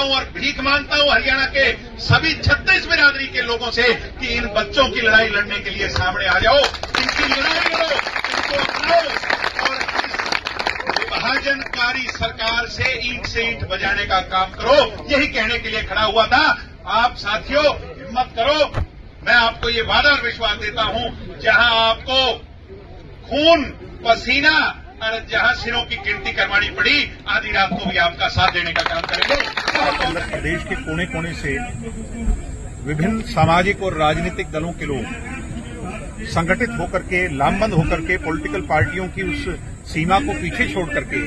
हूं और भीख मांगता हूं हरियाणा के सभी 36 बिरादरी के लोगों से कि इन बच्चों की लड़ाई लड़ने के लिए सामने आ जाओ, इनकी लड़ाई लड़ो, इनको अपनाओ और इस विभाजनकारी सरकार से ईंट बजाने का काम करो। यही कहने के लिए खड़ा हुआ था। आप साथियों हिम्मत करो, मैं आपको ये वादा और विश्वास देता हूं, जहां आपको खून पसीना और जहां सिरों की गिनती करवानी पड़ी, आधी रात को भी आपका साथ देने का काम करेंगे। प्रदेश के कोने कोने से विभिन्न सामाजिक और राजनीतिक दलों के लोग संगठित होकर के, लामबंद होकर के पॉलिटिकल पार्टियों की उस सीमा को पीछे छोड़ करके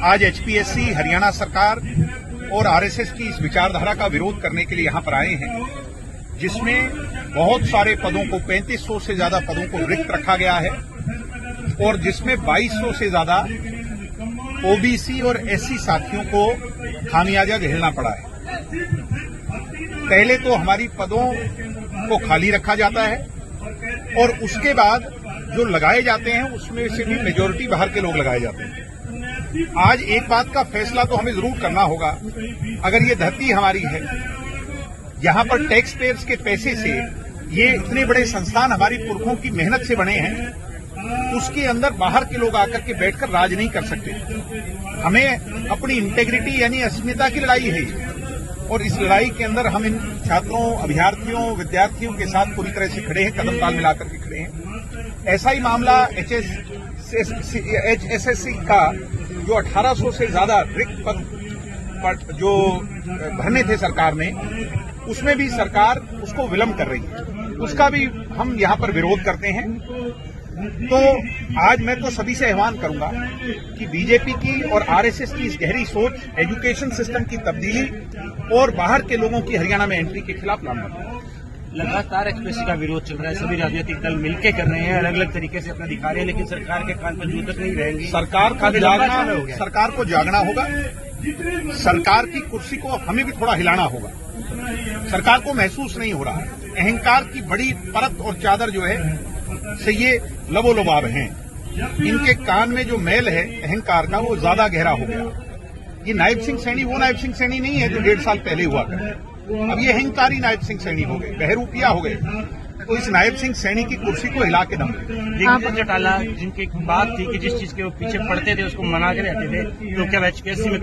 आज एचपीएससी, हरियाणा सरकार और आरएसएस की इस विचारधारा का विरोध करने के लिए यहां पर आए हैं, जिसमें बहुत सारे पदों को, 3500 से ज्यादा पदों को रिक्त रखा गया है और जिसमें 2200 से ज्यादा ओबीसी और एससी साथियों को खामियाजा झेलना पड़ा है। पहले तो हमारी पदों को खाली रखा जाता है और उसके बाद जो लगाए जाते हैं उसमें से भी मेजॉरिटी बाहर के लोग लगाए जाते हैं। आज एक बात का फैसला तो हमें जरूर करना होगा, अगर ये धरती हमारी है, यहां पर टैक्स पेयर्स के पैसे से ये इतने बड़े संस्थान हमारी पुरखों की मेहनत से बने हैं, उसके अंदर बाहर के लोग आकर के बैठकर राज नहीं कर सकते। हमें अपनी इंटेग्रिटी यानी अस्मिता की लड़ाई है और इस लड़ाई के अंदर हम इन छात्रों, अभ्यर्थियों, विद्यार्थियों के साथ पूरी तरह से खड़े हैं, कदम ताल मिलाकर के खड़े हैं। ऐसा ही मामला एचएसएससी का जो 1800 से ज्यादा रिक्त पद जो भरने थे सरकार ने, उसमें भी सरकार उसको विलंब कर रही है, उसका भी हम यहां पर विरोध करते हैं। तो आज मैं तो सभी से आह्वान करूंगा कि बीजेपी की और आरएसएस की इस गहरी सोच, एजुकेशन सिस्टम की तब्दीली और बाहर के लोगों की हरियाणा में एंट्री के खिलाफ लामबंद है। लगातार एचपीएससी का विरोध चल रहा है, सभी राजनीतिक दल मिलकर कर रहे हैं, अलग अलग तरीके से अपना दिखा रहे हैं, लेकिन सरकार के कान पर जूं तक नहीं रहेंगी। सरकार को जागना होगा, सरकार की कुर्सी को हमें भी थोड़ा हिलाना होगा। सरकार को महसूस नहीं हो रहा है, अहंकार की बड़ी परत और चादर जो है से ये लबोलबाब हैं। इनके कान में जो मैल है अहंकार का, वो ज्यादा गहरा हो गया। ये नायब सिंह सैनी वो नायब सिंह सैनी नहीं है जो 1.5 साल पहले हुआ था। अब ये अहंकारी नायब सिंह सैनी हो गए, बहरूपिया हो गए। तो इस नायब सिंह सैनी की कुर्सी को हिला के दम दीपक चौटाला, जिनकी बात थी कि जिस चीज के वो पीछे पड़ते थे उसको मना के रहते थे, तो क्या एचपीएससी में